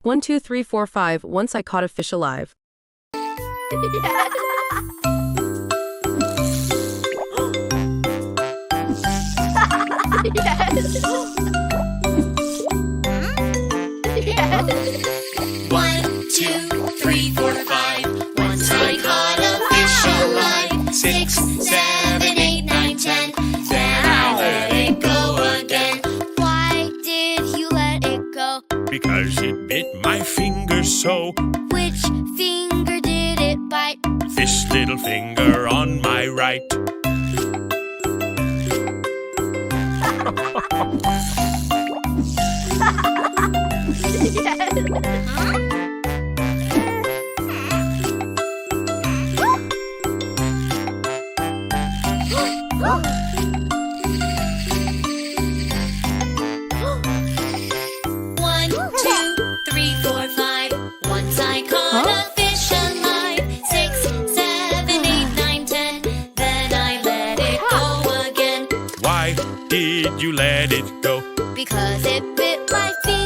1, 2, 3, 4, 5. Once I caught a fish alive. One, two, three, four, five. Once I caught a fish alive. 6, 7, 8, 9, 10. Then I let it go again. Why did you let it go? Because it bit my finger so. Which finger did it bite? This little finger on my right. One, two, three, four, five. Once I caught a fish alive. 6, 7, 8, 9, 10. Then I let it go again. Why did you let it go? Because it bit my finger.